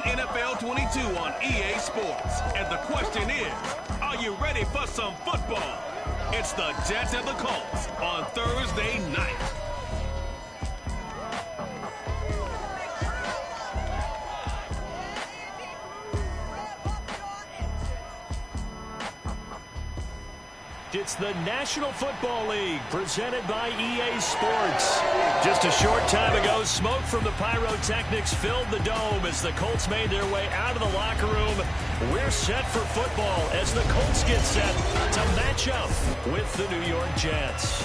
NFL 22 on EA Sports. And the question is, are you ready for some football? It's the Jets and the Colts on Thursday night. It's the National Football League presented by EA Sports. Just a short time ago, smoke from the pyrotechnics filled the dome as the Colts made their way out of the locker room. We're set for football as the Colts get set to match up with the New York Jets.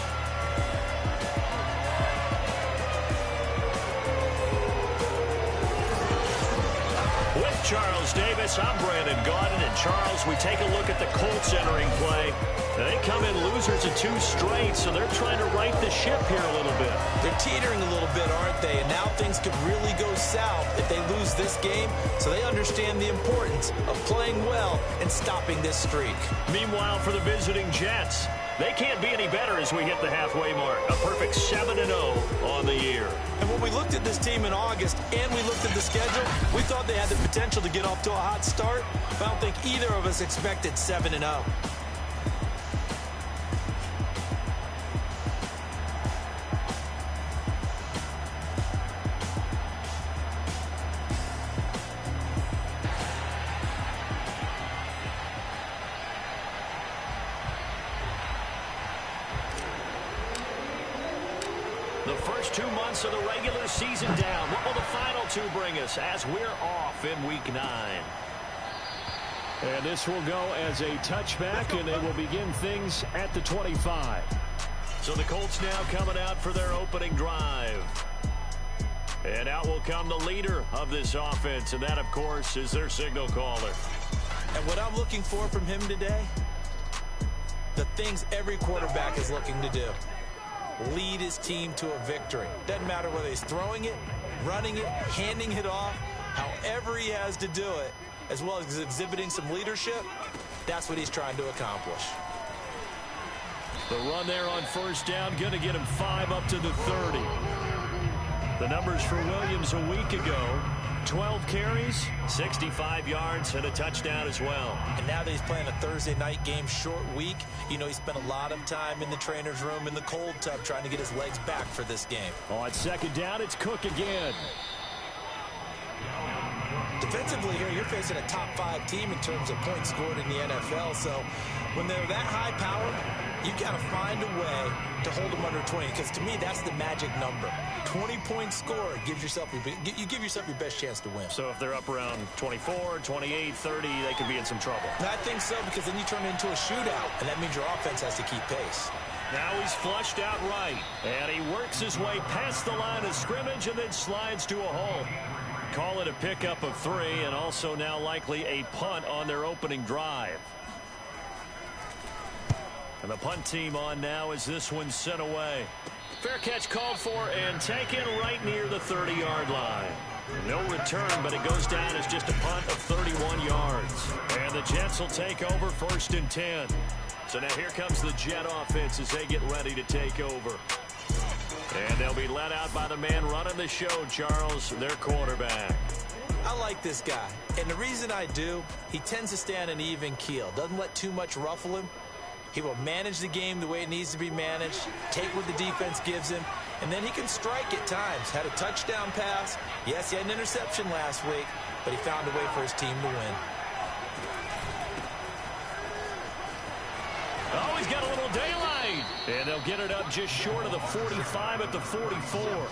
With Charles Davis, I'm Brandon Gaudin. And Charles, we take a look at the Colts entering play. They come in losers of 2 straight, so they're trying to right the ship here a little bit. They're teetering a little bit, aren't they? And now things could really go south if they lose this game, so they understand the importance of playing well and stopping this streak. Meanwhile, for the visiting Jets, they can't be any better as we hit the halfway mark. A perfect 7-0 on the year. And when we looked at this team in August and we looked at the schedule, we thought they had the potential to get off to a hot start, but I don't think either of us expected 7-0. The first 2 months of the regular season down. What will the final 2 bring us as we're off in Week 9? And this will go as a touchback, and they will begin things at the 25. So the Colts now coming out for their opening drive. And out will come the leader of this offense, and that, of course, is their signal caller. And what I'm looking for from him today, the things every quarterback is looking to do. Lead his team to a victory. Doesn't matter whether he's throwing it, running it, handing it off, however he has to do it, as well as exhibiting some leadership, that's what he's trying to accomplish. The run there on first down, going to get him 5 up to the 30. The numbers for Williams a week ago, 12 carries, 65 yards, and a touchdown as well. And now that he's playing a Thursday night game, short week, you know he spent a lot of time in the trainer's room in the cold tub trying to get his legs back for this game. On second down, it's Cook again. Defensively here, you're facing a top 5 team in terms of points scored in the NFL, so when they're that high powered, you got to find a way to hold them under 20, because to me, that's the magic number. 20 points scored gives yourself you give yourself your best chance to win. So if they're up around 24, 28, 30, they could be in some trouble. I think so, because then you turn it into a shootout, and that means your offense has to keep pace. Now he's flushed out right, and he works his way past the line of scrimmage and then slides to a hole. Call it a pickup of 3, and also now likely a punt on their opening drive. And the punt team on now as this one's sent away. Fair catch called for and taken right near the 30-yard line. No return, but it goes down as just a punt of 31 yards. And the Jets will take over 1st and 10. So now here comes the Jet offense as they get ready to take over. And they'll be let out by the man running the show, Charles, their quarterback. I like this guy. And the reason I do, he tends to stay on an even keel. Doesn't let too much ruffle him. He will manage the game the way it needs to be managed, take what the defense gives him, and then he can strike at times. Had a touchdown pass. Yes, he had an interception last week, but he found a way for his team to win. Oh, he's got a little daylight. And they'll get it up just short of the 45 at the 44.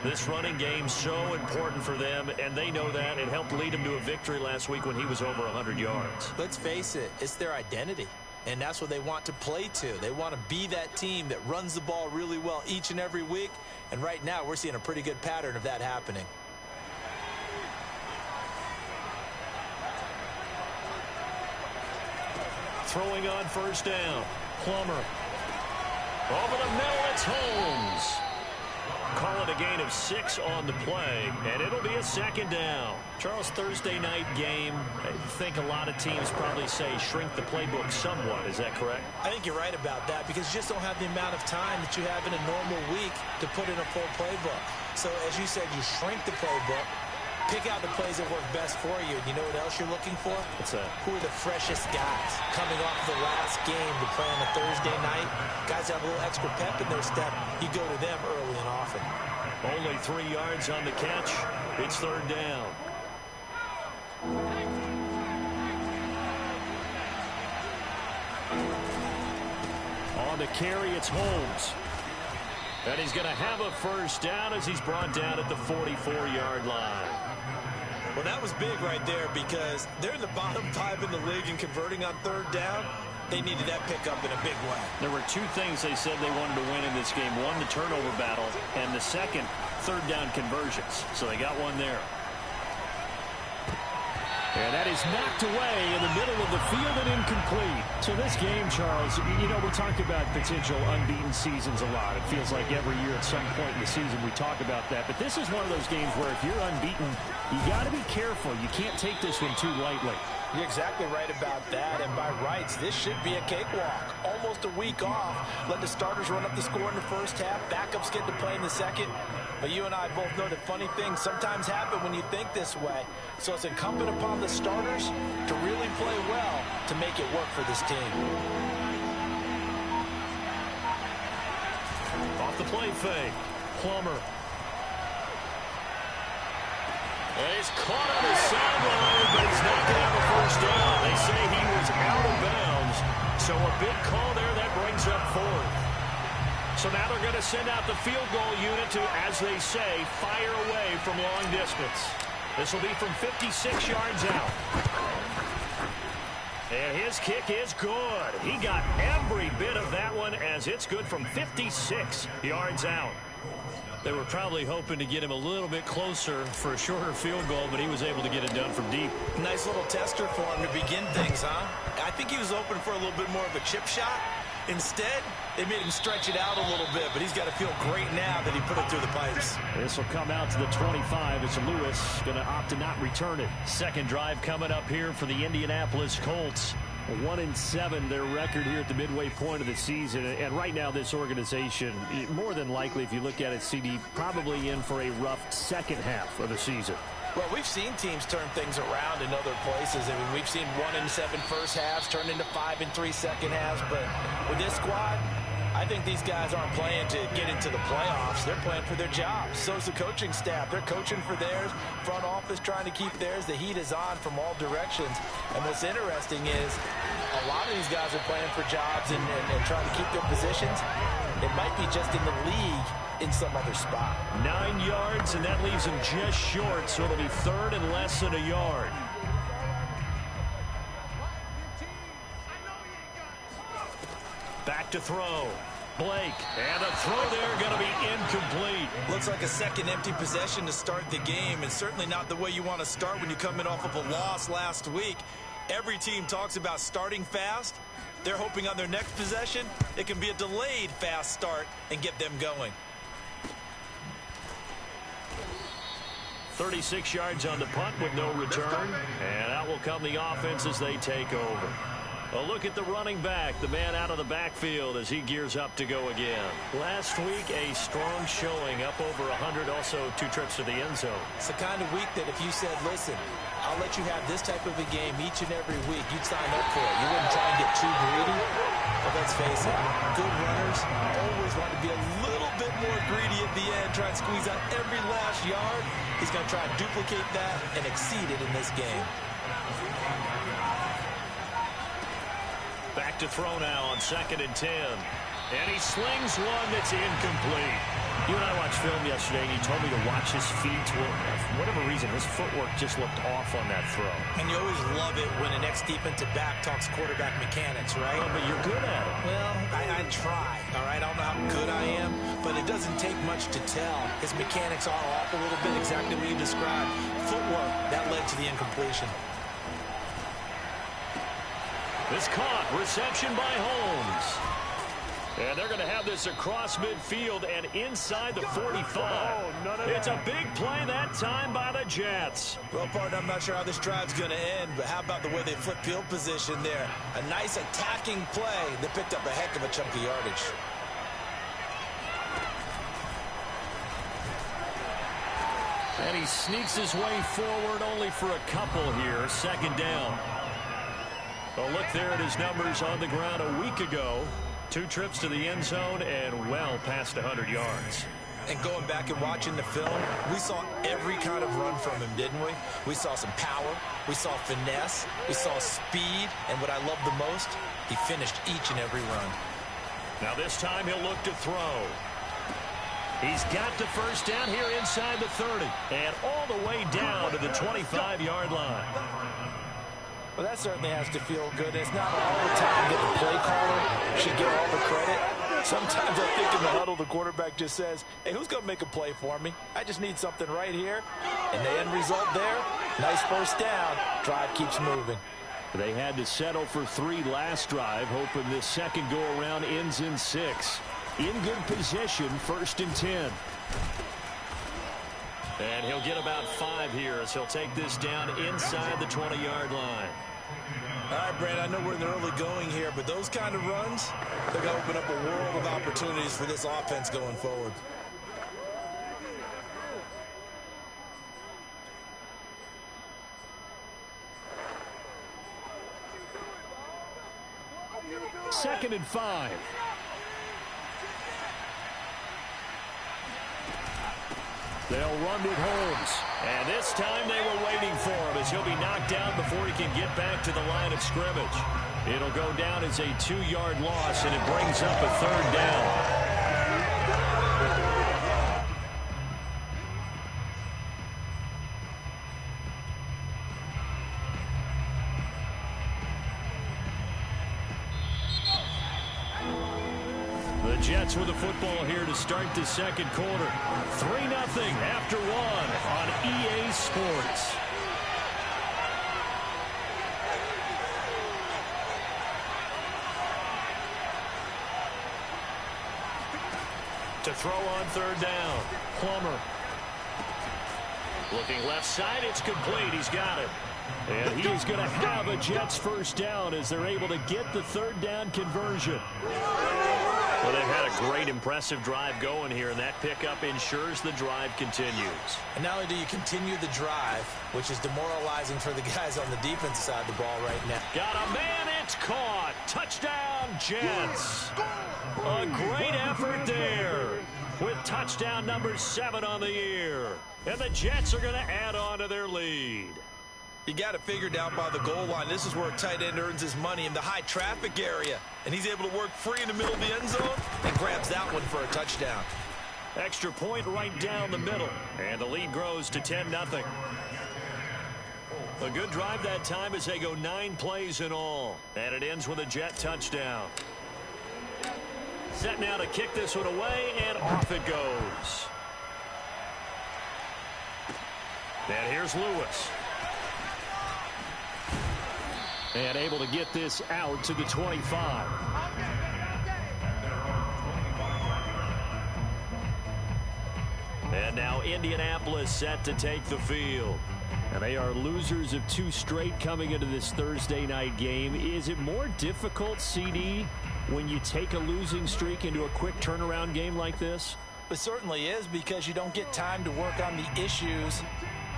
This running game so important for them, and they know that. It helped lead them to a victory last week when he was over 100 yards. Let's face it, it's their identity. And that's what they want to play to. They want to be that team that runs the ball really well each and every week. And right now, we're seeing a pretty good pattern of that happening. Throwing on first down. Plummer. Over the middle, it's Holmes. Call it a gain of 6 on the play, and it'll be a 2nd down. Charles, Thursday night game, I think a lot of teams probably say shrink the playbook somewhat. Is that correct? I think you're right about that, because you just don't have the amount of time that you have in a normal week to put in a full playbook. So, as you said, you shrink the playbook, Pick out the plays that work best for you. And you know what else you're looking for? What's that? Who are the freshest guys coming off the last game to play on a Thursday night? Guys have a little extra pep in their step. You go to them early and often. Only 3 yards on the catch. It's third down. On the carry, it's Holmes. And he's going to have a first down as he's brought down at the 44-yard line. Well, that was big right there because they're in the bottom 5 in the league in converting on third down. They needed that pickup in a big way. There were 2 things they said they wanted to win in this game. One, the turnover battle, and the second, third down conversions. So they got one there. And that is knocked away in the middle of the field and incomplete. So this game, Charles, you know, we talk about potential unbeaten seasons a lot. It feels like every year at some point in the season we talk about that. But this is one of those games where if you're unbeaten, you got to be careful. You can't take this one too lightly. You're exactly right about that, and by rights, this should be a cakewalk. Almost a week off. Let the starters run up the score in the first half. Backups get to play in the second. But you and I both know that funny things sometimes happen when you think this way. So it's incumbent upon the starters to really play well to make it work for this team. Off the play fake. Plummer. He's caught on the sideline, but he's not going to have a first down. They say he was out of bounds. So a big call there that brings up 4th. So now they're going to send out the field goal unit to, as they say, fire away from long distance. This will be from 56 yards out. And his kick is good. He got every bit of that one as it's good from 56 yards out. They were probably hoping to get him a little bit closer for a shorter field goal, but he was able to get it done from deep. Nice little tester for him to begin things, huh? I think he was open for a little bit more of a chip shot. Instead, they made him stretch it out a little bit, but he's got to feel great now that he put it through the pipes. This will come out to the 25. It's Lewis going to opt to not return it. Second drive coming up here for the Indianapolis Colts. 1-7 their record here at the midway point of the season, and right now this organization, more than likely, if you look at it, CD, probably in for a rough second half of the season. Well, we've seen teams turn things around in other places. I mean, we've seen 1-7 first halves turn into 5-3 second halves, but with this squad, I think these guys aren't playing to get into the playoffs. They're playing for their jobs. So's the coaching staff. They're coaching for theirs. Front office trying to keep theirs. The heat is on from all directions. And what's interesting is a lot of these guys are playing for jobs and trying to keep their positions. It might be just in the league in some other spot. 9 yards, and that leaves him just short, so it'll be third and less than a yard. Back to throw. Blake, and a throw there going to be incomplete. Looks like a second empty possession to start the game, and certainly not the way you want to start when you're coming off of a loss last week. Every team talks about starting fast. They're hoping on their next possession, it can be a delayed fast start and get them going. 36 yards on the punt with no return, and out will come the offense as they take over. A look at the running back, the man out of the backfield as he gears up to go again. Last week, a strong showing, up over 100, also 2 trips to the end zone. It's the kind of week that if you said, listen, I'll let you have this type of a game each and every week, you'd sign up for it. You wouldn't try and get too greedy. But let's face it, good runners always want to be a little bit more greedy at the end, try and squeeze out every last yard. He's going to try and duplicate that and exceed it in this game. Back to throw now on 2nd and 10. And he slings one that's incomplete. You and I watched film yesterday, and you told me to watch his feet. Well, for whatever reason, his footwork just looked off on that throw. And you always love it when an ex-defensive back talks quarterback mechanics, right? Oh, but you're good at it. Well, I try, all right? I don't know how good I am, but it doesn't take much to tell. His mechanics are off a little bit, exactly what you described. Footwork, that led to the incompletion. It's caught. Reception by Holmes. And they're going to have this across midfield and inside the 45. It's a big play that time by the Jets. Well, partner, I'm not sure how this drive's going to end, but how about the way they flip field position there? A nice attacking play that picked up a heck of a chunk of yardage. And he sneaks his way forward only for a couple here. Second down. A look there at his numbers on the ground a week ago. 2 trips to the end zone and well past 100 yards. And going back and watching the film, we saw every kind of run from him, didn't we? We saw some power, we saw finesse, we saw speed, and what I love the most, he finished each and every run. Now this time he'll look to throw. He's got the first down here inside the 30 and all the way down to the 25-yard line. Well, that certainly has to feel good. It's not all the time that the play caller should get all the credit. Sometimes I think in the huddle, the quarterback just says, hey, who's going to make a play for me? I just need something right here. And the end result there, nice first down. Drive keeps moving. They had to settle for 3 last drive, hoping this second go-around ends in 6. In good position, 1st and 10. And he'll get about 5 here as he'll take this down inside the 20-yard line. All right, Brandon, I know we're in the early going here, but those kind of runs, they're going to open up a world of opportunities for this offense going forward. Second and 5. They'll run it Holmes. And this time they were waiting for him as he'll be knocked down before he can get back to the line of scrimmage. It'll go down as a 2-yard loss, and it brings up a 3rd down. Jets with the football here to start the second quarter. 3-0 after 1 on EA Sports. To throw on 3rd down. Plummer. Looking left side, it's complete. He's got it. And he's going to have a Jets first down as they're able to get the 3rd down conversion. Well, they've had a great, impressive drive going here, and that pickup ensures the drive continues. And not only do you continue the drive, which is demoralizing for the guys on the defensive side of the ball right now. Got a man, it's caught. Touchdown, Jets. A great effort there with touchdown number 7 on the year. And the Jets are going to add on to their lead. You got it figured out by the goal line. This is where a tight end earns his money in the high traffic area. And he's able to work free in the middle of the end zone and grabs that one for a touchdown. Extra point right down the middle. And the lead grows to 10-0. A good drive that time as they go 9 plays in all. And it ends with a Jet touchdown. Set now to kick this one away, and off it goes. And here's Lewis. And able to get this out to the 25. And now Indianapolis set to take the field. And they are losers of 2 straight coming into this Thursday night game. Is it more difficult, CD, when you take a losing streak into a quick turnaround game like this? It certainly is, because you don't get time to work on the issues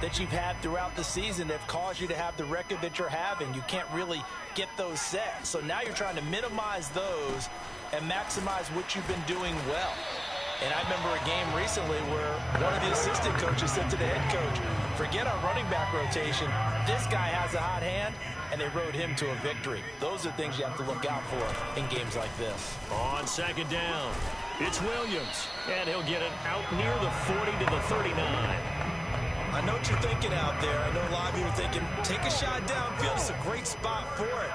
that you've had throughout the season that have caused you to have the record that you're having. You can't really get those set. So now you're trying to minimize those and maximize what you've been doing well. And I remember a game recently where one of the assistant coaches said to the head coach, forget our running back rotation. This guy has a hot hand, and they rode him to a victory. Those are things you have to look out for in games like this. On 2nd down, it's Williams, and he'll get it out near the 40 to the 39. I know what you're thinking out there. I know a lot of you are thinking, take a shot downfield. It's a great spot for it.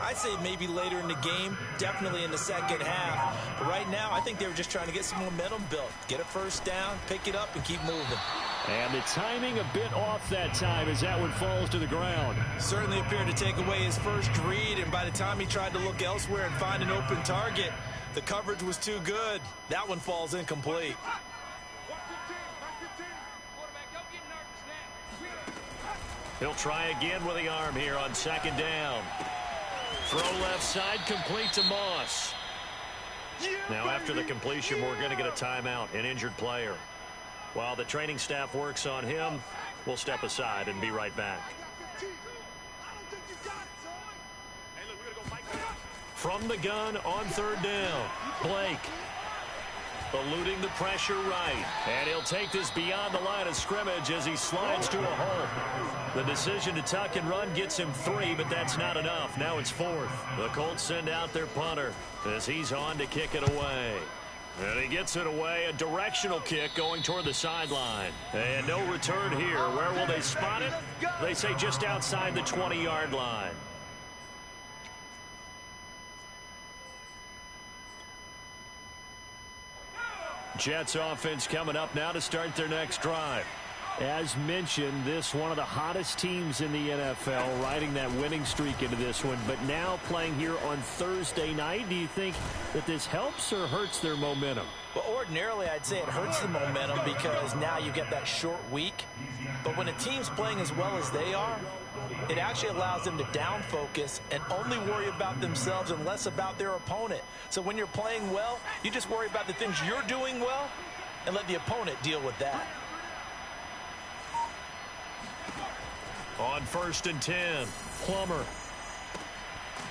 I'd say maybe later in the game, definitely in the second half. But right now, I think they were just trying to get some momentum built. Get a first down, pick it up, and keep moving. And the timing a bit off that time as that one falls to the ground. Certainly appeared to take away his first read, and by the time he tried to look elsewhere and find an open target, the coverage was too good. That one falls incomplete. He'll try again with the arm here on 2nd down. Throw left side, complete to Moss. Now after the completion, we're going to get a timeout, an injured player. While the training staff works on him, we'll step aside and be right back. From the gun on third down, Blake. Eluding the pressure right. And he'll take this beyond the line of scrimmage as he slides to a hole. The decision to tuck and run gets him 3, but that's not enough. Now it's 4th. The Colts send out their punter as he's on to kick it away. And he gets it away, a directional kick going toward the sideline. And no return here. Where will they spot it? They say just outside the 20-yard line. Jets offense coming up now to start their next drive. As mentioned, this one of the hottest teams in the NFL, riding that winning streak into this one, but now playing here on Thursday night. Do you think that this helps or hurts their momentum? Well, ordinarily, I'd say it hurts the momentum because now you get that short week. But when a team's playing as well as they are, it actually allows them to down focus and only worry about themselves and less about their opponent. So when you're playing well, you just worry about the things you're doing well and let the opponent deal with that. On 1st and 10, Plummer.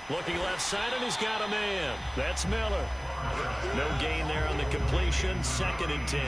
Looking left side, and he's got a man. That's Miller. No gain there on the completion. 2nd and 10.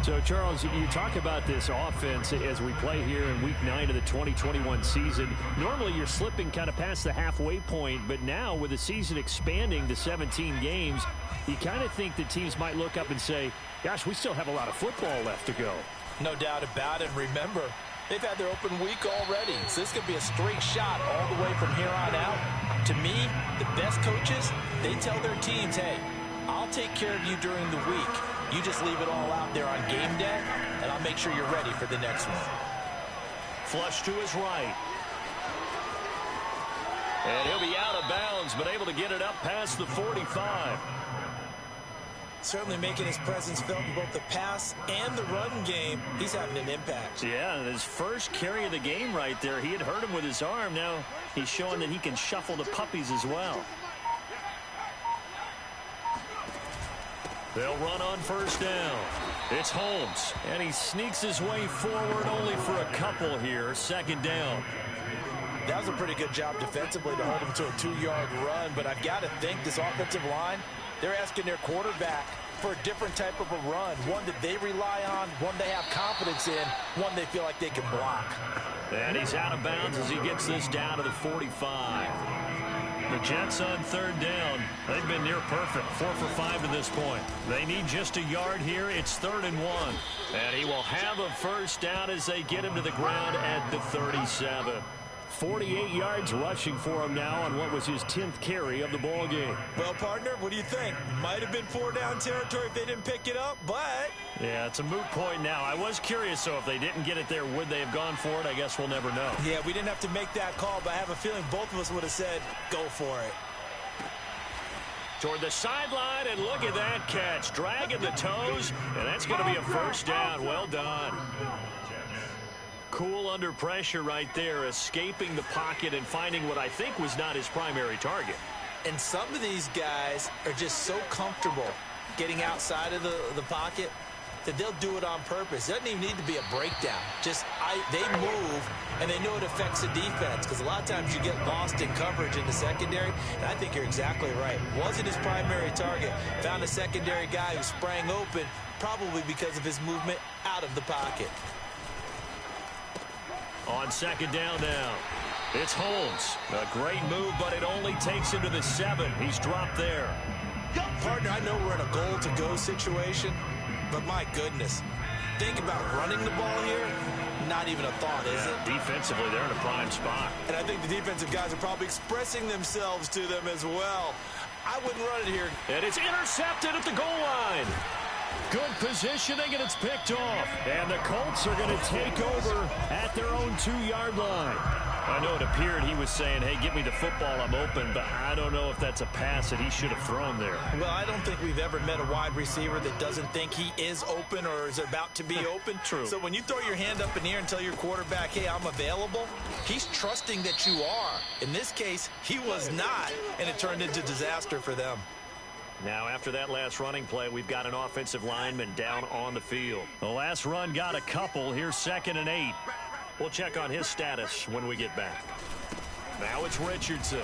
So, Charles, you talk about this offense as we play here in Week 9 of the 2021 season. Normally, you're slipping kind of past the halfway point, but now with the season expanding to 17 games, you kind of think that teams might look up and say, gosh, we still have a lot of football left to go. No doubt about it. Remember, they've had their open week already, so this could be a straight shot all the way from here on out. To me, the best coaches, they tell their teams, hey, I'll take care of you during the week. You just leave it all out there on game day, and I'll make sure you're ready for the next one. Flush to his right. And he'll be out of bounds, but able to get it up past the 45. Certainly making his presence felt in both the pass and the run game. He's having an impact. Yeah, his first carry of the game right there. He had hurt him with his arm. Now he's showing that he can shuffle the puppies as well. They'll run on 1st down. It's Holmes, and he sneaks his way forward only for a couple here. 2nd down. That was a pretty good job defensively to hold him to a 2-yard run, but I've got to think this offensive line, they're asking their quarterback for a different type of a run, one that they rely on, one they have confidence in, one they feel like they can block. And he's out of bounds as he gets this down to the 45. The Jets on 3rd down. They've been near perfect, 4 for 5 to this point. They need just a yard here. It's 3rd and 1. And he will have a 1st down as they get him to the ground at the 37. 48 yards rushing for him now on what was his 10th carry of the ball game. Well, partner, what do you think? Might have been 4-down territory if they didn't pick it up, but... Yeah, it's a moot point now. I was curious, so if they didn't get it there, would they have gone for it? I guess we'll never know. Yeah, we didn't have to make that call, but I have a feeling both of us would have said, go for it. Toward the sideline, and look at that catch. Dragging the toes, and that's going to be a 1st down. Well done. Cool under pressure right there, escaping the pocket and finding what I think was not his primary target. And some of these guys are just so comfortable getting outside of the pocket that they'll do it on purpose. It doesn't even need to be a breakdown. Just they move, and they know it affects the defense because a lot of times you get lost in coverage in the secondary, and I think you're exactly right. Wasn't his primary target. Found a secondary guy who sprang open, probably because of his movement out of the pocket. On 2nd down now, it's Holmes. A great move, but it only takes him to the 7. He's dropped there. Partner, I know we're in a goal-to-go situation, but my goodness, think about running the ball here. Not even a thought, is it? Defensively, they're in a prime spot. And I think the defensive guys are probably expressing themselves to them as well. I wouldn't run it here. And it's intercepted at the goal line. Good positioning, and it's picked off. And the Colts are going to take over at their own 2-yard line. I know it appeared he was saying, hey, give me the football, I'm open, but I don't know if that's a pass that he should have thrown there. Well, I don't think we've ever met a wide receiver that doesn't think he is open or is about to be open. True. So when you throw your hand up in the air and tell your quarterback, hey, I'm available, he's trusting that you are. In this case, he was not, and it turned into disaster for them. Now, after that last running play, we've got an offensive lineman down on the field. The last run got a couple. Here's 2nd and 8. We'll check on his status when we get back. Now it's Richardson.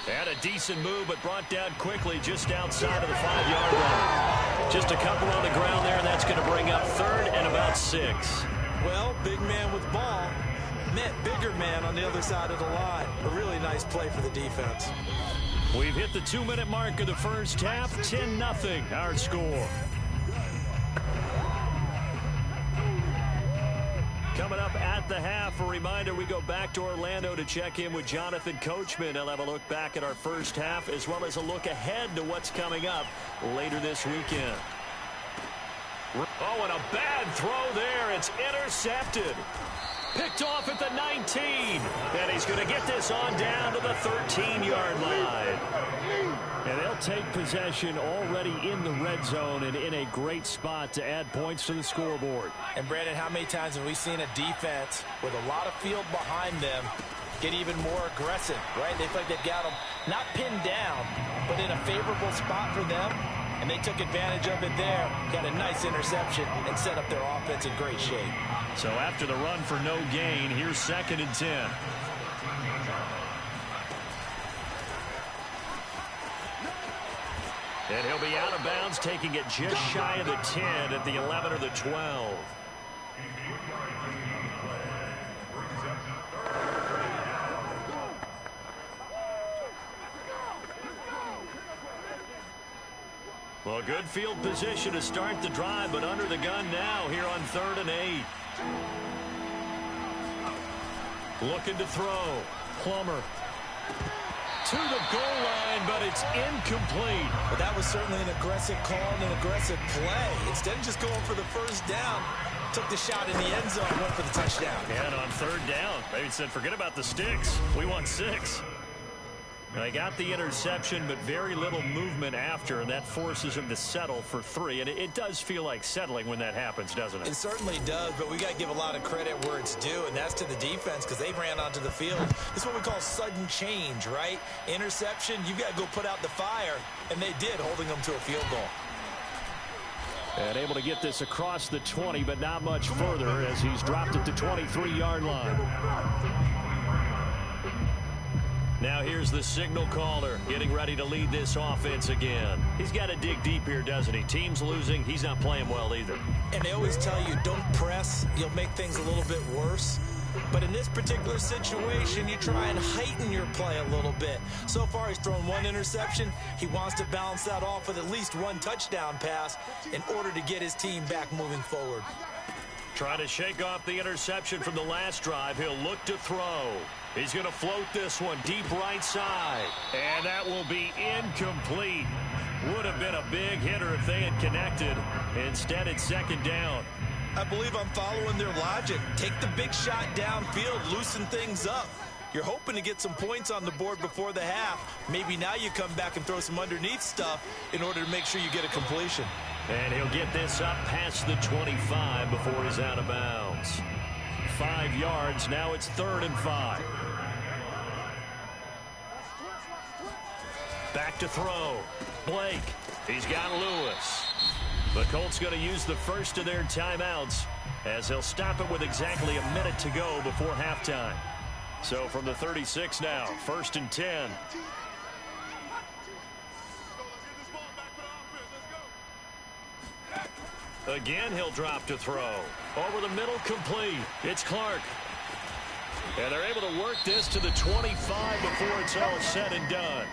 Had a decent move, but brought down quickly just outside of the 5-yard line. Just a couple on the ground there, and that's going to bring up 3rd and about 6. Well, big man with ball meant bigger man on the other side of the line. A really nice play for the defense. We've hit the 2-minute mark of the first half. 10-0 our score. Coming up at the half, a reminder, we go back to Orlando to check in with Jonathan Coachman. He'll have a look back at our first half as well as a look ahead to what's coming up later this weekend. Oh, and a bad throw there. It's intercepted. Picked off at the 19. And he's going to get this on down to the 13-yard line. And they'll take possession already in the red zone and in a great spot to add points to the scoreboard. And, Brandon, how many times have we seen a defense with a lot of field behind them get even more aggressive, right? They feel like they've got them not pinned down, but in a favorable spot for them. And they took advantage of it there, got a nice interception, and set up their offense in great shape. So after the run for no gain, here's 2nd and 10. And he'll be out of bounds, taking it just shy of the 10 at the 11 or the 12. Well, good field position to start the drive, but under the gun now here on 3rd and 8. Looking to throw. Plummer to the goal line, but it's incomplete. But that was certainly an aggressive call and an aggressive play. Instead of just going for the first down, took the shot in the end zone, went for the touchdown. And on 3rd down, they said, forget about the sticks. We want 6. They got the interception, but very little movement after, and that forces him to settle for 3. And it does feel like settling when that happens, doesn't it? It certainly does, but we got to give a lot of credit where it's due, and that's to the defense because they ran onto the field. This is what we call sudden change, right? Interception, you got to go put out the fire, and they did, holding them to a field goal. And able to get this across the 20, but not much further as he's dropped at the 23-yard line. Now here's the signal caller getting ready to lead this offense again. He's got to dig deep here, doesn't he? Team's losing. He's not playing well either. And they always tell you, don't press. You'll make things a little bit worse. But in this particular situation, you try and heighten your play a little bit. So far, he's thrown 1 interception. He wants to balance that off with at least 1 touchdown pass in order to get his team back moving forward. Trying to shake off the interception from the last drive. He'll look to throw. He's going to float this one deep right side. And that will be incomplete. Would have been a big hitter if they had connected. Instead, it's 2nd down. I believe I'm following their logic. Take the big shot downfield, loosen things up. You're hoping to get some points on the board before the half. Maybe now you come back and throw some underneath stuff in order to make sure you get a completion. And he'll get this up past the 25 before he's out of bounds. 5 yards. Now it's 3rd and 5. Back to throw. Blake. He's got Lewis. The Colts going to use the first of their timeouts as they'll stop it with exactly a minute to go before halftime. So from the 36 now, 1st and 10. Again, he'll drop to throw. Over the middle, complete. It's Clark. And they're able to work this to the 25 before it's all said and done.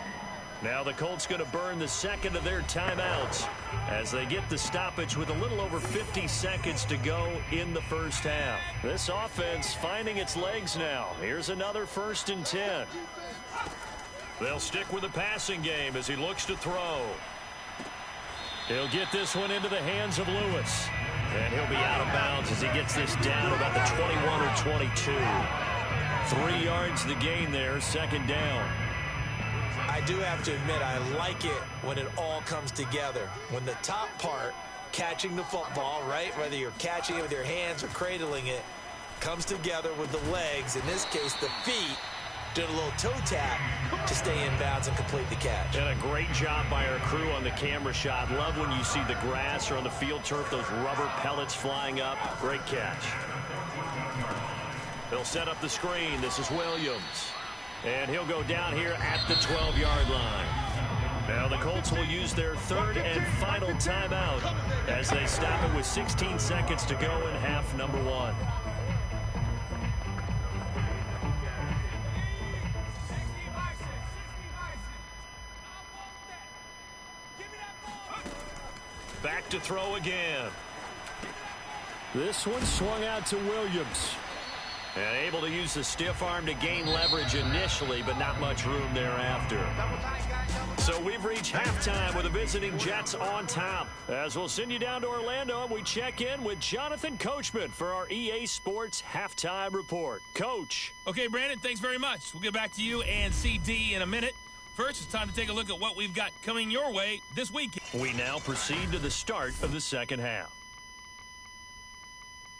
Now the Colts going to burn the second of their timeouts as they get the stoppage with a little over 50 seconds to go in the first half. This offense finding its legs now. Here's another 1st and 10. They'll stick with the passing game as he looks to throw. He'll get this one into the hands of Lewis. And he'll be out of bounds as he gets this down about the 21 or 22. 3 yards the gain there, 2nd down. I do have to admit, I like it when it all comes together. When the top part, catching the football, right, whether you're catching it with your hands or cradling it, comes together with the legs, in this case the feet, Did a little toe tap to stay in bounds and complete the catch. And a great job by our crew on the camera shot. Love when you see the grass or on the field turf, those rubber pellets flying up. Great catch. They'll set up the screen. This is Williams. And he'll go down here at the 12-yard line. Now the Colts will use their third and final timeout as they stop it with 16 seconds to go in half number 1. Back to throw again. This one swung out to Williams. And able to use the stiff arm to gain leverage initially, but not much room thereafter. So we've reached halftime with the visiting Jets on top. As we'll send you down to Orlando, and we check in with Jonathan Coachman for our EA Sports Halftime Report. Coach. Okay, Brandon, thanks very much. We'll get back to you and CD in a minute. First, it's time to take a look at what we've got coming your way this weekend. We now proceed to the start of the second half.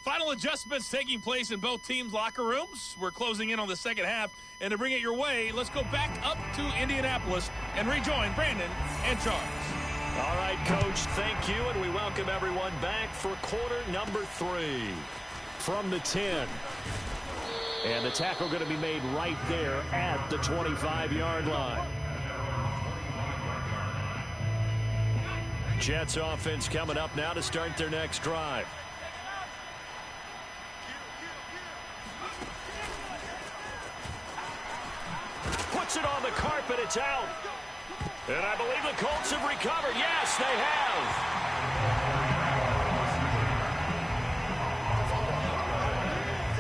Final adjustments taking place in both teams' locker rooms. We're closing in on the second half. And to bring it your way, let's go back up to Indianapolis and rejoin Brandon and Charles. All right, Coach, thank you. And we welcome everyone back for quarter number 3. From the 10. And the tackle going to be made right there at the 25-yard line. Jets offense coming up now to start their next drive. Puts it on the carpet. It's out. And I believe the Colts have recovered. Yes, they have.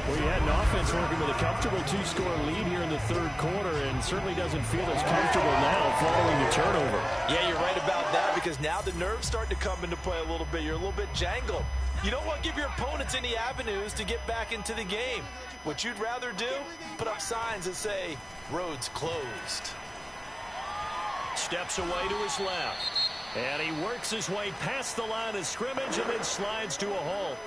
Well, you had an offense working with a comfortable 2-score lead here in the third quarter, and certainly doesn't feel as comfortable now following the turnover. Yeah, you're right about that, because now the nerves start to come into play a little bit. You're a little bit jangled. You don't want to give your opponents any avenues to get back into the game. What you'd rather do, put up signs that say, roads closed. Steps away to his left. And he works his way past the line of scrimmage and then slides to a halt.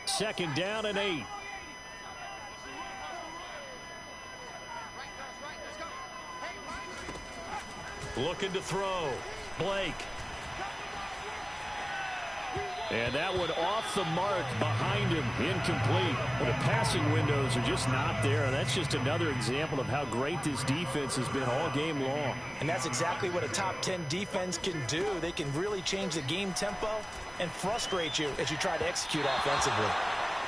Second down and 8. Looking to throw. Blake. And that one off the mark behind him, incomplete. Well, the passing windows are just not there. And that's just another example of how great this defense has been all game long. And that's exactly what a top 10 defense can do. They can really change the game tempo and frustrate you as you try to execute offensively.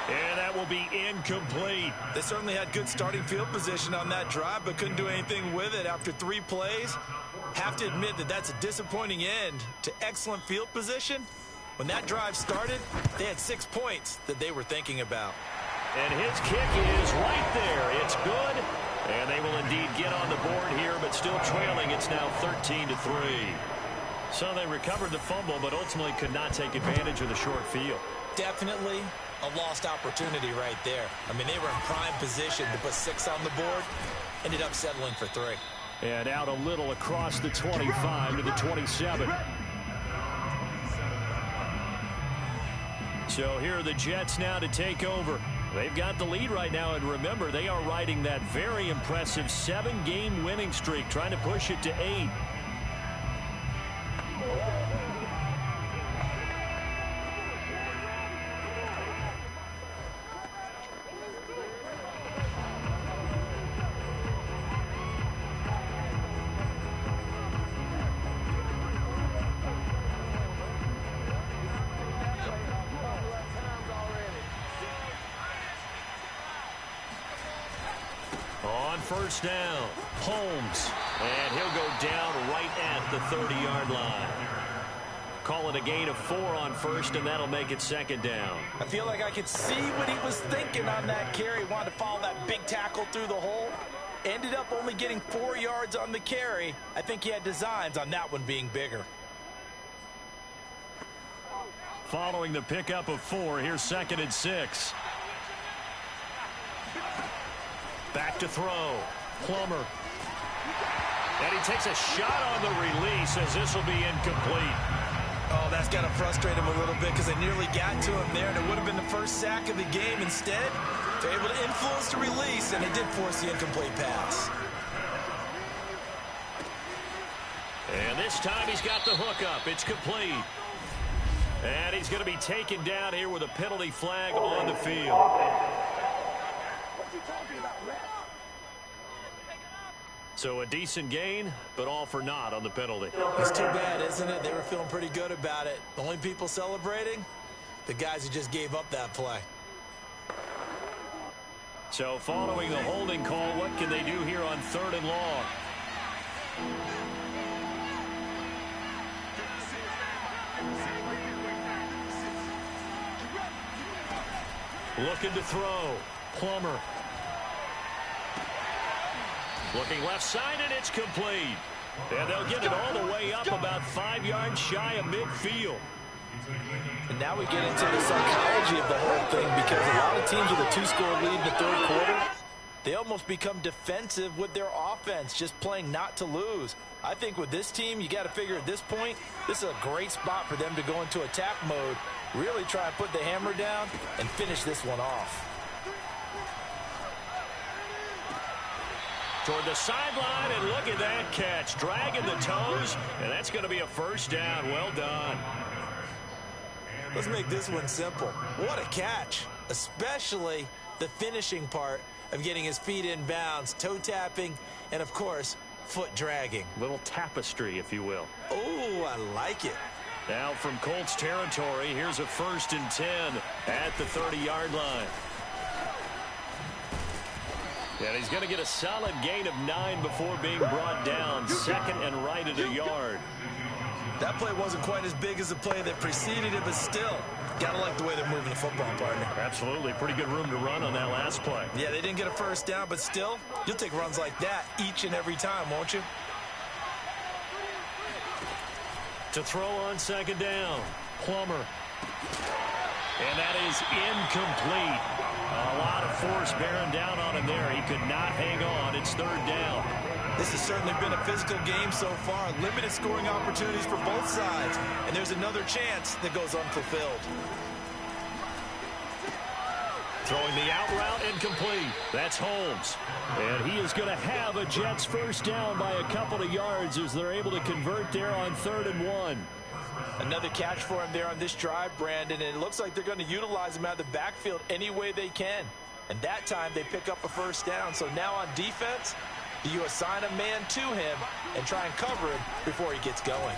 And that will be incomplete. They certainly had good starting field position on that drive, but couldn't do anything with it after 3 plays. Have to admit that that's a disappointing end to excellent field position. When that drive started, they had 6 points that they were thinking about. And his kick is right there. It's good. And they will indeed get on the board here, but still trailing. It's now 13-3. So they recovered the fumble, but ultimately could not take advantage of the short field. Definitely a lost opportunity right there. I mean, they were in prime position to put 6 on the board. Ended up settling for 3. And out a little across the 25 to the 27. So here are the Jets now to take over. They've got the lead right now, and remember, they are riding that very impressive 7-game winning streak, trying to push it to 8. First down, Holmes, and he'll go down right at the 30-yard line. Call it a gain of 4 on first, and that'll make it second down. I feel like I could see what he was thinking on that carry. Wanted to follow that big tackle through the hole. Ended up only getting 4 yards on the carry. I think he had designs on that one being bigger. Following the pickup of 4, here's 2nd and 6. Back to throw. Plummer. And he takes a shot on the release as this will be incomplete. Oh, that's got to frustrate him a little bit because they nearly got to him there, and it would have been the first sack of the game. Instead, they're able to influence the release, and they did force the incomplete pass. And this time he's got the hook up. It's complete. And he's going to be taken down here with a penalty flag on the field. So a decent gain, but all for naught on the penalty. It's too bad, isn't it? They were feeling pretty good about it. The only people celebrating, the guys who just gave up that play. So following the holding call, what can they do here on 3rd and long? Looking to throw. Plummer. Looking left side, and it's complete. And they'll get it all the way up about 5 yards shy of midfield. And now we get into the psychology of the whole thing, because a lot of teams with a 2-score lead in the 3rd quarter, they almost become defensive with their offense, just playing not to lose. I think with this team, you got to figure at this point, this is a great spot for them to go into attack mode, really try and put the hammer down and finish this one off. Toward the sideline, and look at that catch. Dragging the toes, and that's going to be a first down. Well done. Let's make this one simple. What a catch, especially the finishing part of getting his feet in bounds, toe tapping, and of course, foot dragging. Little tapestry, if you will. Oh, I like it. Now from Colts territory, here's a 1st and 10 at the 30-yard line. And he's going to get a solid gain of 9 before being brought down. 2nd and right at a yard. That play wasn't quite as big as the play that preceded it, but still, gotta like the way they're moving the football, partner. Absolutely. Pretty good room to run on that last play. Yeah, they didn't get a first down, but still, you'll take runs like that each and every time, won't you? To throw on 2nd down. Plummer. And that is incomplete. A lot of force bearing down on him there. He could not hang on. It's 3rd down. This has certainly been a physical game so far. Limited scoring opportunities for both sides. And there's another chance that goes unfulfilled. Throwing the out route, incomplete. That's Holmes. And he is going to have a Jets first down by a couple of yards as they're able to convert there on 3rd and 1. Another catch for him there on this drive, Brandon, and it looks like they're going to utilize him out of the backfield any way they can. And that time they pick up a first down. So now on defense, do you assign a man to him and try and cover him before he gets going?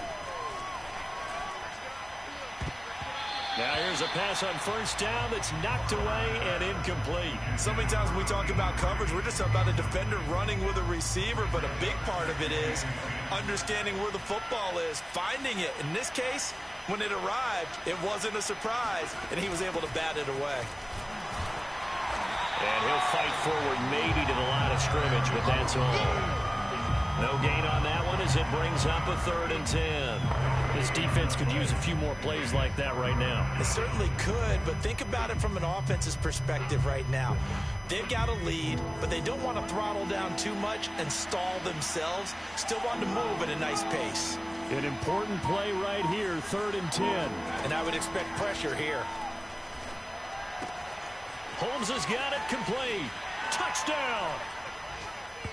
Now here's a pass on first down that's knocked away and incomplete. So many times when we talk about coverage, we're just about a defender running with a receiver, but a big part of it is understanding where the football is, finding it. In this case, when it arrived, it wasn't a surprise, and he was able to bat it away. And he'll fight forward maybe to the line of scrimmage, but that's all. No gain on that one as it brings up a 3rd and 10. This defense could use a few more plays like that right now. It certainly could, but think about it from an offense's perspective right now. They've got a lead, but they don't want to throttle down too much and stall themselves. Still want to move at a nice pace. An important play right here, 3rd and 10. And I would expect pressure here. Holmes has got it complete. Touchdown.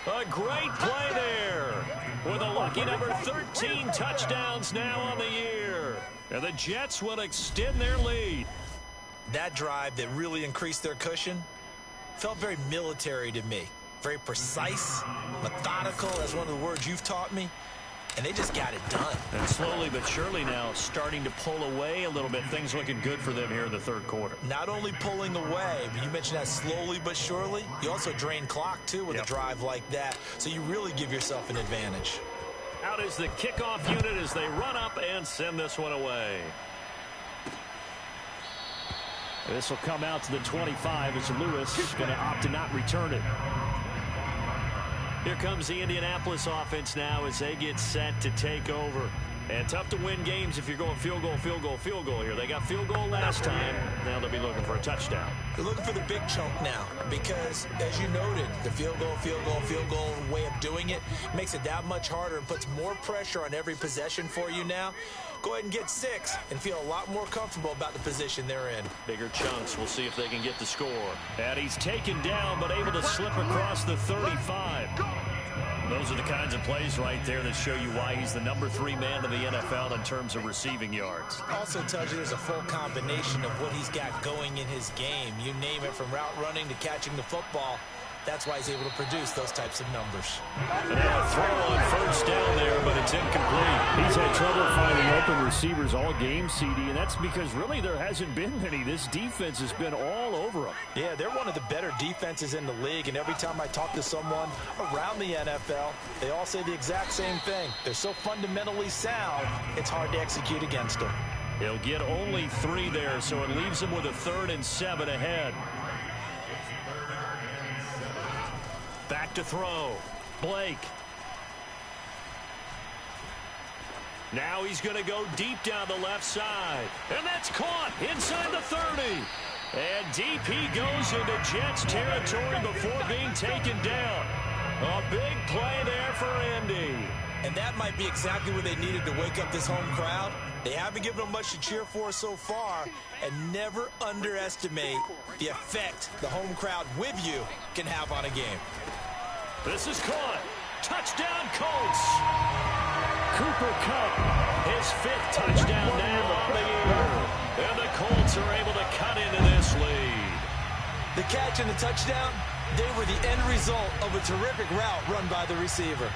A great play there. With a lucky number 13 touchdowns now on the year. And the Jets will extend their lead. That drive that really increased their cushion felt very military to me. Very precise, methodical, that's one of the words you've taught me. And they just got it done. And slowly but surely now starting to pull away a little bit. Things looking good for them here in the 3rd quarter. Not only pulling away, but you mentioned that slowly but surely. You also drain clock, too, with a drive like that. So you really give yourself an advantage. Out is the kickoff unit as they run up and send this one away. This will come out to the 25 as Lewis is going to opt to not return it. Here comes the Indianapolis offense now as they get set to take over. And tough to win games if you're going field goal, field goal, field goal here. They got field goal last time. Now they'll be looking for a touchdown. They're looking for the big chunk now because, as you noted, the field goal, field goal, field goal way of doing it makes it that much harder and puts more pressure on every possession for you now. Go ahead and get 6 and feel a lot more comfortable about the position they're in. Bigger chunks. We'll see if they can get the score. And he's taken down but able to slip across the 35. Those are the kinds of plays right there that show you why he's the number 3 man in the NFL in terms of receiving yards. Also tells you there's a full combination of what he's got going in his game. You name it, from route running to catching the football. That's why he's able to produce those types of numbers. And now a throw on first down there, but it's incomplete. He's had trouble finding open receivers all game, CD, and that's because really there hasn't been many. This defense has been all over them. Yeah, they're one of the better defenses in the league, and every time I talk to someone around the NFL, they all say the exact same thing. They're so fundamentally sound, it's hard to execute against them. He'll get only 3 there, so it leaves him with a 3rd and 7 ahead. Back to throw. Blake. Now he's going to go deep down the left side. And that's caught inside the 30. And deep he goes into Jets territory before being taken down. A big play there for Indy. And that might be exactly what they needed to wake up this home crowd. They haven't given them much to cheer for so far, and never underestimate the effect the home crowd with you can have on a game. This is caught. Touchdown, Colts. Cooper Kupp, his 5th touchdown now on the year. And the Colts are able to cut into this lead. The catch and the touchdown, they were the end result of a terrific route run by the receiver.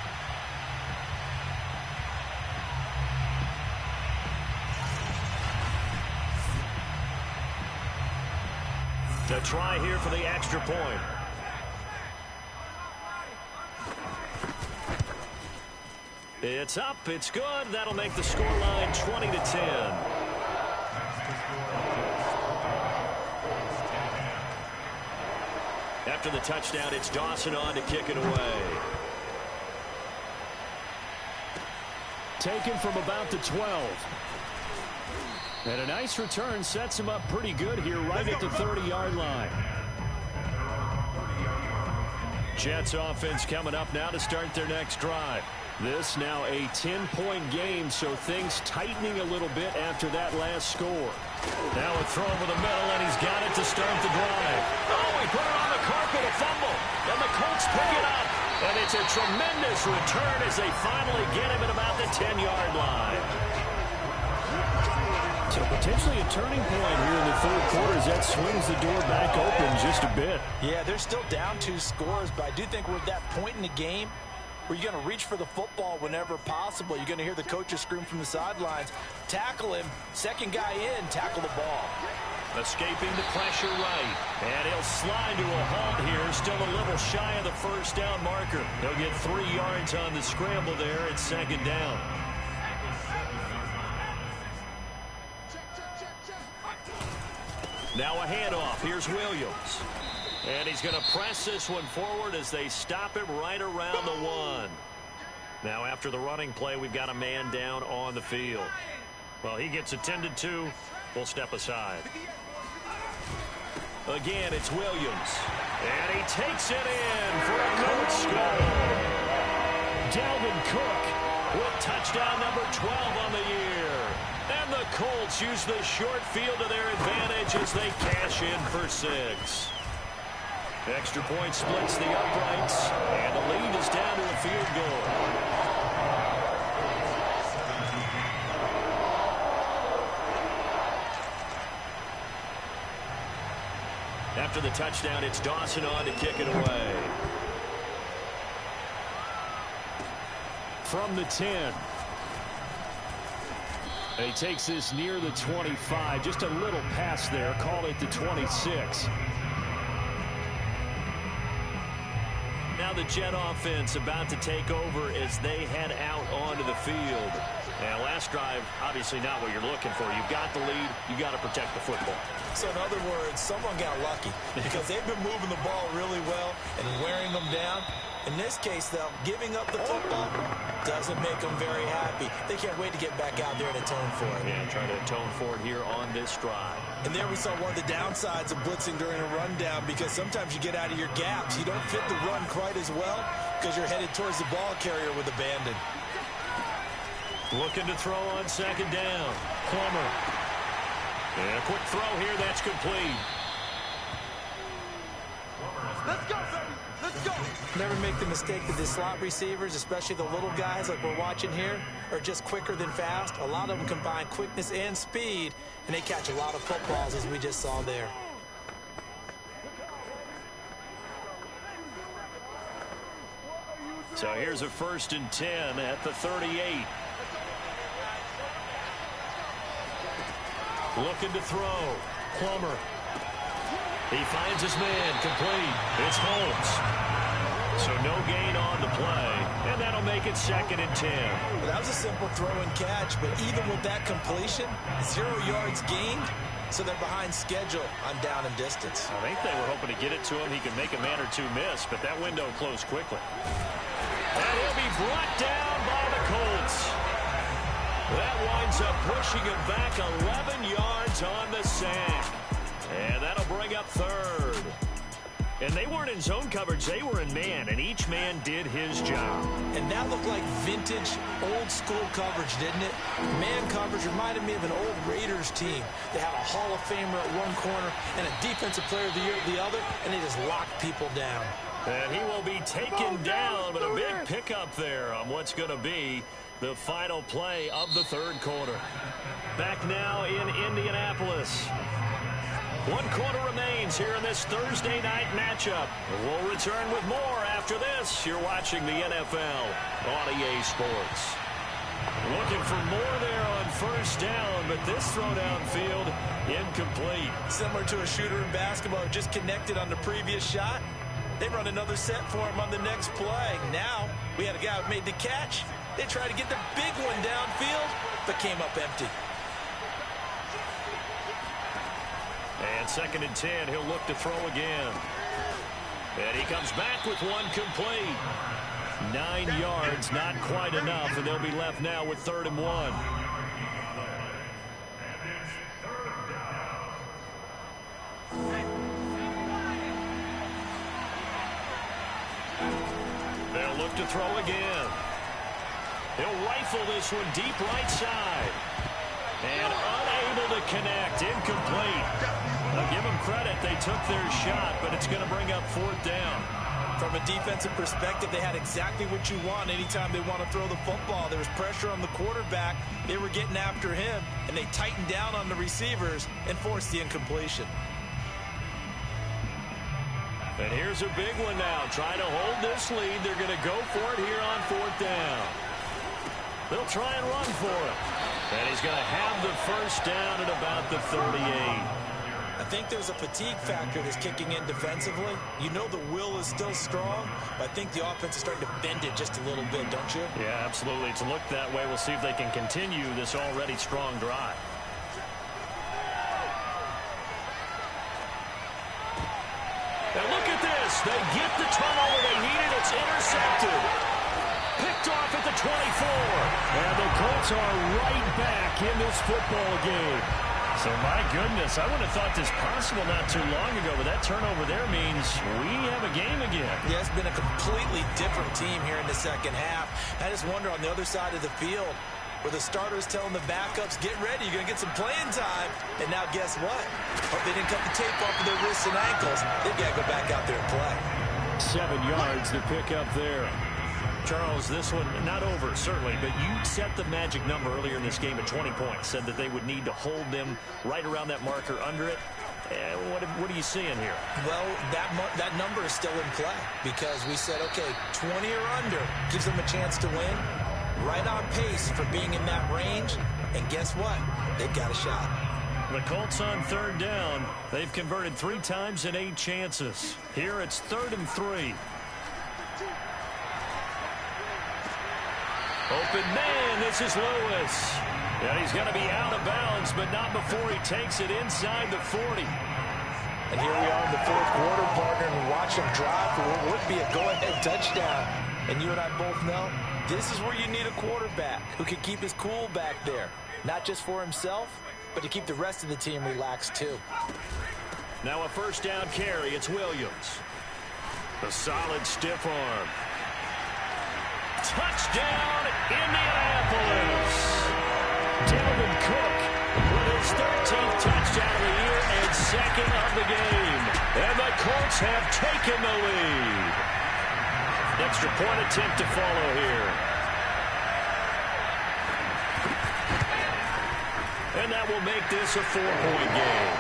The try here for the extra point. It's up. It's good. That'll make the scoreline 20-10. After the touchdown, it's Dawson on to kick it away. Taken from about the 12. And a nice return sets him up pretty good here right at the 30-yard line. Jets offense coming up now to start their next drive. This now a 10-point game, so things tightening a little bit after that last score. Now a throw over the middle, and he's got it to start the drive. Oh, he put it on the carpet, a fumble. And the Colts pick it up. And it's a tremendous return as they finally get him at about the 10-yard line. So potentially a turning point here in the 3rd quarter as that swings the door back open just a bit. Yeah, they're still down 2 scores, but I do think we're at that point in the game where you're going to reach for the football whenever possible. You're going to hear the coaches scream from the sidelines. Tackle him. Second guy in, tackle the ball. Escaping the pressure right. And he'll slide to a halt here. Still a little shy of the first down marker. He'll get 3 yards on the scramble there at 2nd down. Now a handoff. Here's Williams. And he's going to press this one forward as they stop him right around the 1. Now after the running play, we've got a man down on the field. Well, he gets attended to. We'll step aside. Again, it's Williams. And he takes it in for a Colts score. Dalvin Cook with touchdown number 12 on the year. And the Colts use the short field to their advantage as they cash in for 6. Extra point splits the uprights, and the lead is down to a field goal. After the touchdown, it's Dawson on to kick it away. From the 10. And he takes this near the 25. Just a little pass there. Call it the 26. Now the Jet offense about to take over as they head out onto the field. And last drive, obviously not what you're looking for. You've got the lead. You've got to protect the football. So in other words, someone got lucky because they've been moving the ball really well and wearing them down. In this case, though, giving up the football doesn't make them very happy. They can't wait to get back out there and atone for it. Yeah, trying to atone for it here on this drive. And there we saw one of the downsides of blitzing during a rundown, because sometimes you get out of your gaps. You don't fit the run quite as well because you're headed towards the ball carrier with abandon. Looking to throw on second down. Plummer. And a quick throw here. That's complete. Let's go, baby. Let's go. Never make the mistake that the slot receivers, especially the little guys like we're watching here, are just quicker than fast. A lot of them combine quickness and speed, and they catch a lot of footballs, as we just saw there. So here's a 1st and 10 at the 38. Looking to throw. Plummer. He finds his man. Complete. It's Holmes. So no gain on the play. And that'll make it 2nd and 10. Well, that was a simple throw and catch, but even with that completion, 0 yards gained, so they're behind schedule on down and distance. I think they were hoping to get it to him. He could make a man or two miss, but that window closed quickly. And he'll be brought down by the Colts. That winds up pushing him back 11 yards on the sack. And that'll bring up 3rd. And they weren't in zone coverage. They were in man, and each man did his job. And that looked like vintage, old-school coverage, didn't it? Man coverage reminded me of an old Raiders team. They had a Hall of Famer at one corner and a Defensive Player of the Year at the other, and they just locked people down. And he will be taken down, but a big pickup there on what's going to be the final play of the 3rd quarter. Back now in Indianapolis. 1 quarter remains here in this Thursday night matchup. We'll return with more after this. You're watching the NFL on EA Sports. Looking for more there on 1st down, but this throw downfield incomplete. Similar to a shooter in basketball who just connected on the previous shot. They run another set for him on the next play. Now, we had a guy who made the catch. They tried to get the big one downfield, but came up empty. And 2nd and 10, he'll look to throw again. And he comes back with one complete. 9 yards, not quite enough, and they'll be left now with 3rd and 1. They'll look to throw again. He'll rifle this one deep right side. And unable to connect. Incomplete. I'll give them credit. They took their shot, but it's going to bring up 4th down. From a defensive perspective, they had exactly what you want anytime they want to throw the football. There was pressure on the quarterback. They were getting after him, and they tightened down on the receivers and forced the incompletion. And here's a big one now. Trying to hold this lead. They're going to go for it here on 4th down. They'll try and run for it. And he's going to have the 1st down at about the 38. I think there's a fatigue factor that's kicking in defensively. You know the will is still strong, but I think the offense is starting to bend it just a little bit, don't you? Yeah, absolutely. It's looked that way. We'll see if they can continue this already strong drive. And look at this. They get the turnover they needed. It's intercepted. Picked off at the 24. And the Colts are right back in this football game. So, my goodness, I would have thought this possible not too long ago, but that turnover there means we have a game again. Yeah, it's been a completely different team here in the 2nd half. I just wonder on the other side of the field, where the starters telling the backups, get ready, you're going to get some playing time. And now guess what? Hope they didn't cut the tape off of their wrists and ankles. They've got to go back out there and play. 7 yards to pick up there. Charles, this one not over, certainly, but you set the magic number earlier in this game at 20 points, said that they would need to hold them right around that marker under it. What are you seeing here? Well, that number is still in play because we said, okay, 20 or under gives them a chance to win. Right on pace for being in that range, and guess what? They've got a shot. The Colts on 3rd down. They've converted 3 times in 8 chances. Here it's 3rd and 3. Open man, this is Lewis. And he's going to be out of bounds, but not before he takes it inside the 40. And here we are in the fourth quarter, partner, and watch him drive for what would be a go-ahead touchdown. And you and I both know this is where you need a quarterback who can keep his cool back there. Not just for himself, but to keep the rest of the team relaxed too. Now a first down carry. It's Williams. A solid stiff arm. Touchdown, Indianapolis. Dalvin Cook with his 13th touchdown of the year and second of the game. And the Colts have taken the lead. Extra point attempt to follow here. And that will make this a 4-point game.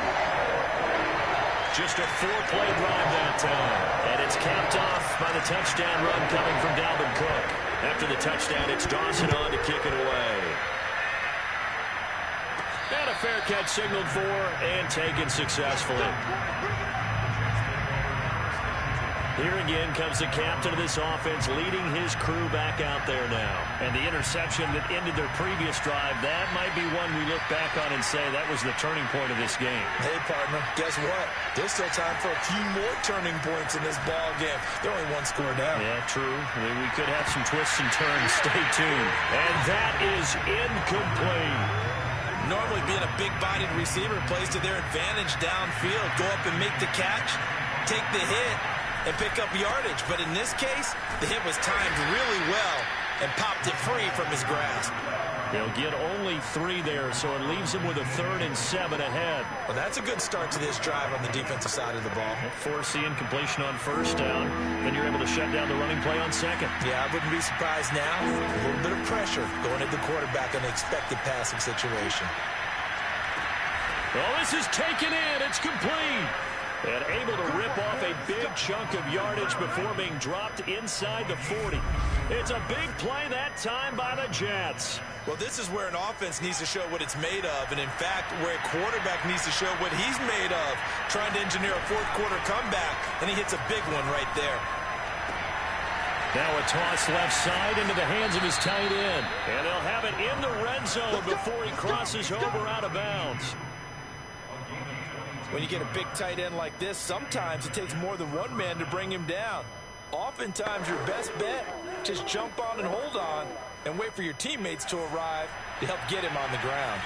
Just a 4-play drive that time. And it's capped off by the touchdown run coming from Dalvin Cook. After the touchdown, it's Dawson on to kick it away. And a fair catch signaled for and taken successfully. Here again comes the captain of this offense leading his crew back out there now. And the interception that ended their previous drive, that might be one we look back on and say that was the turning point of this game. Hey, partner, guess what? There's still time for a few more turning points in this ball game. They're only one score down. Yeah, true. We could have some twists and turns. Stay tuned. And that is incomplete. Normally being a big-bodied receiver plays to their advantage downfield. Go up and make the catch, take the hit, and pick up yardage. But in this case, the hit was timed really well and popped it free from his grasp. They'll get only 3 there, so it leaves him with a 3rd and 7 ahead. Well, that's a good start to this drive on the defensive side of the ball. Force the incompletion on first down, then you're able to shut down the running play on second. Yeah, I wouldn't be surprised now. A little bit of pressure going at the quarterback in the expected passing situation. Well, this is taken in. It's complete. And able to rip off a big chunk of yardage before being dropped inside the 40. It's a big play that time by the Jets. Well, this is where an offense needs to show what it's made of. And, in fact, where a quarterback needs to show what he's made of. Trying to engineer a fourth-quarter comeback, and he hits a big one right there. Now a toss left side into the hands of his tight end. And they'll have it in the red zone before he crosses over out of bounds. When you get a big tight end like this, sometimes it takes more than one man to bring him down. Oftentimes, your best bet, just jump on and hold on and wait for your teammates to arrive to help get him on the ground.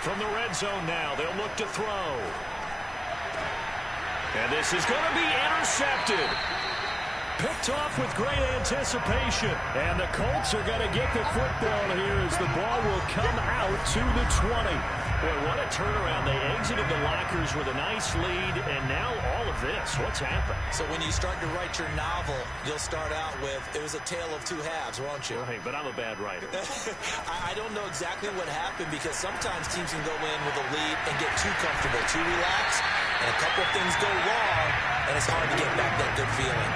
From the red zone now, they'll look to throw. And this is going to be intercepted. Picked off with great anticipation. And the Colts are going to get the football here as the ball will come out to the 20. Boy, what a turnaround. They exited the lockers with a nice lead, and now all of this. What's happened? So when you start to write your novel, you'll start out with, it was a tale of 2 halves, won't you? Right, but I'm a bad writer. I don't know exactly what happened because sometimes teams can go in with a lead and get too comfortable, too relaxed, and a couple of things go wrong, and it's hard to get back that good feeling.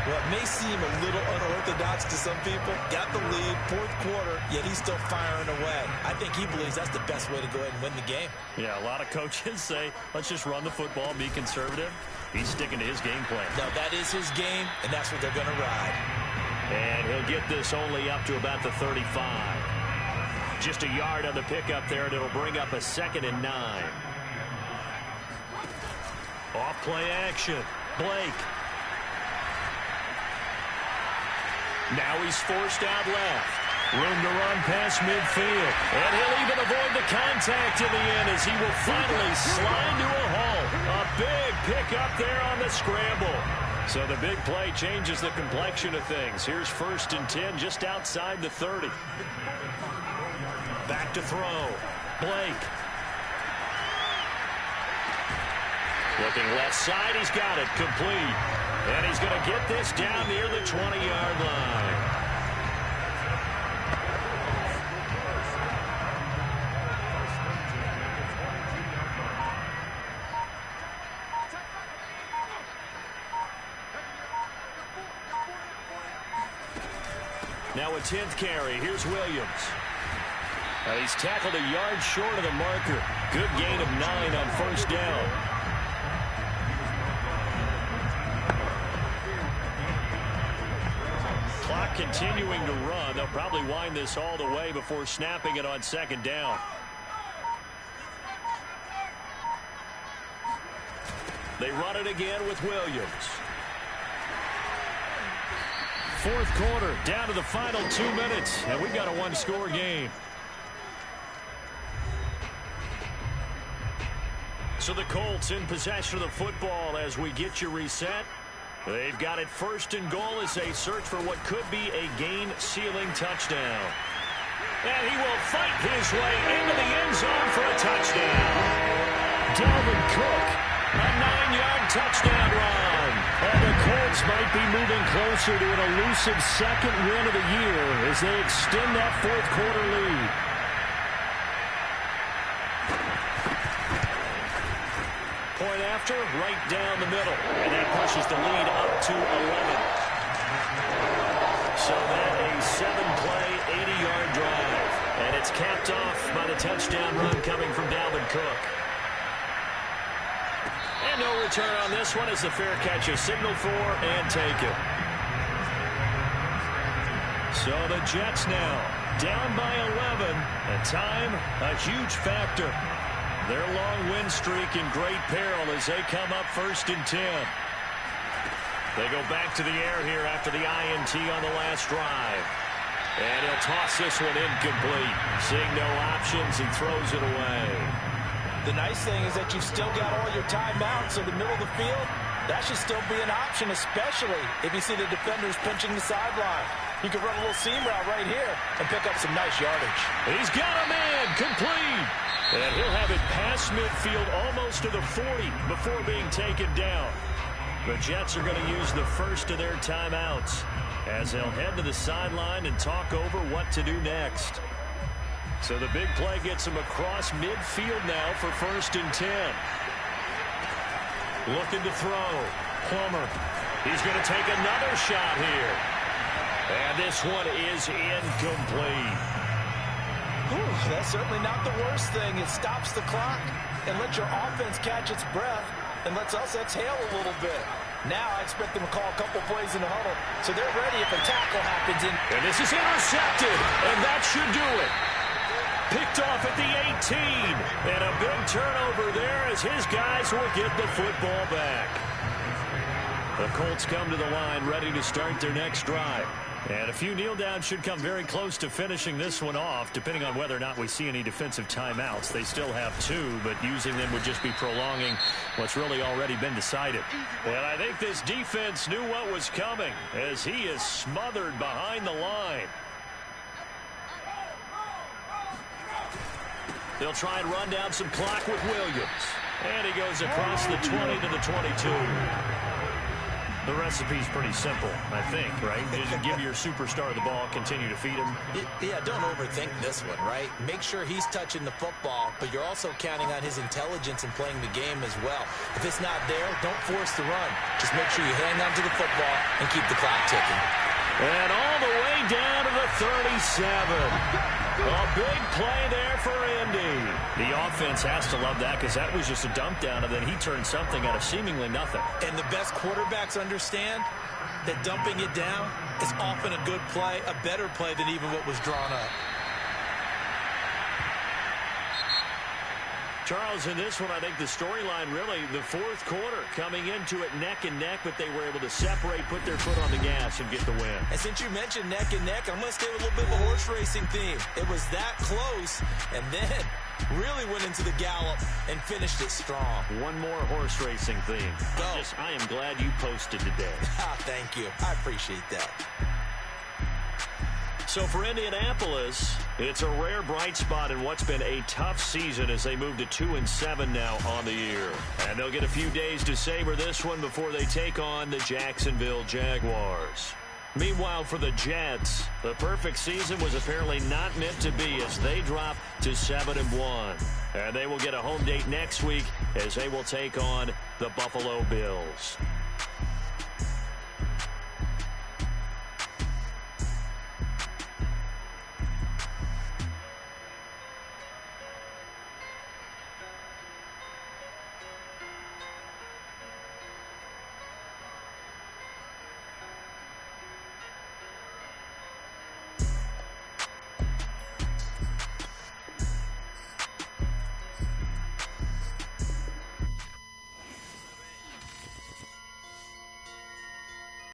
Well, it may seem a little unorthodox to some people. Got the lead, fourth quarter, yet he's still firing away. I think he believes that's the best way to go ahead and win the game. Yeah, a lot of coaches say, let's just run the football, be conservative. He's sticking to his game plan. No, that is his game, and that's what they're going to ride. And he'll get this only up to about the 35. Just a yard on the pickup there, and it'll bring up a 2nd and 9. Off play action. Blake. Now he's forced out left. Room to run past midfield. And he'll even avoid the contact in the end as he will finally slide to a halt. A big pickup there on the scramble. So the big play changes the complexion of things. Here's 1st and 10 just outside the 30. Back to throw. Blake. Looking left side, he's got it, complete. And he's going to get this down near the 20-yard line. Now a 10th carry. Here's Williams. He's tackled a yard short of the marker. Good gain of 9 on first down. Clock continuing to run. They'll probably wind this all the way before snapping it on 2nd down. They run it again with Williams. Fourth quarter, down to the final 2 minutes, and we've got a one-score game. So the Colts in possession of the football as we get you reset. They've got it first and goal as they search for what could be a game-sealing touchdown. And he will fight his way into the end zone for a touchdown. Dalvin Cook, a 9-yard touchdown run. And the Colts might be moving closer to an elusive second win of the year as they extend that fourth quarter lead. Point after, right down the middle. And that pushes the lead up to 11. So that a 7-play, 80-yard drive. And it's capped off by the touchdown run coming from Dalvin Cook. And no return on this one as the fair catch is signaled for and taken. So the Jets now down by 11. And time, a huge factor. Their long win streak in great peril as they come up first and 10. They go back to the air here after the INT on the last drive. And he'll toss this one incomplete. Seeing no options, he throws it away. The nice thing is that you've still got all your timeouts in the middle of the field. That should still be an option, especially if you see the defenders pinching the sideline. You can run a little seam route right here and pick up some nice yardage. He's got a man, complete. And he'll have it past midfield almost to the 40 before being taken down. The Jets are going to use the first of their timeouts as they'll head to the sideline and talk over what to do next. So the big play gets him across midfield now for first and 10. Looking to throw. Plummer. He's going to take another shot here. And this one is incomplete. That's certainly not the worst thing. It stops the clock and lets your offense catch its breath and lets us exhale a little bit. Now I expect them to call a couple plays in the huddle, so they're ready if a tackle happens. And this is intercepted, and that should do it. Picked off at the 18, and a big turnover there as his guys will get the football back. The Colts come to the line ready to start their next drive. And a few kneel downs should come very close to finishing this one off, depending on whether or not we see any defensive timeouts. They still have 2, but using them would just be prolonging what's really already been decided. And I think this defense knew what was coming as he is smothered behind the line. They'll try and run down some clock with Williams. And he goes across the 20 to the 22. The recipe's pretty simple, I think, right? Just give your superstar the ball, continue to feed him. Yeah, don't overthink this one, right? Make sure he's touching the football, but you're also counting on his intelligence in playing the game as well. If it's not there, don't force the run. Just make sure you hang on to the football and keep the clock ticking. And all the way down to the 37. A big play there for Indy. The offense has to love that because that was just a dump down, and then he turned something out of seemingly nothing. And the best quarterbacks understand that dumping it down is often a good play, a better play than even what was drawn up. Charles, in this one, I think the storyline really, the fourth quarter, coming into it neck and neck, but they were able to separate, put their foot on the gas, and get the win. And since you mentioned neck and neck, I'm going to stay with a little bit of a horse racing theme. It was that close, and then really went into the gallop and finished it strong. One more horse racing theme. I am glad you posted today. Thank you. I appreciate that. So for Indianapolis, it's a rare bright spot in what's been a tough season as they move to 2-7 now on the year. And they'll get a few days to savor this one before they take on the Jacksonville Jaguars. Meanwhile, for the Jets, the perfect season was apparently not meant to be as they drop to 7-1. And they will get a home date next week as they will take on the Buffalo Bills.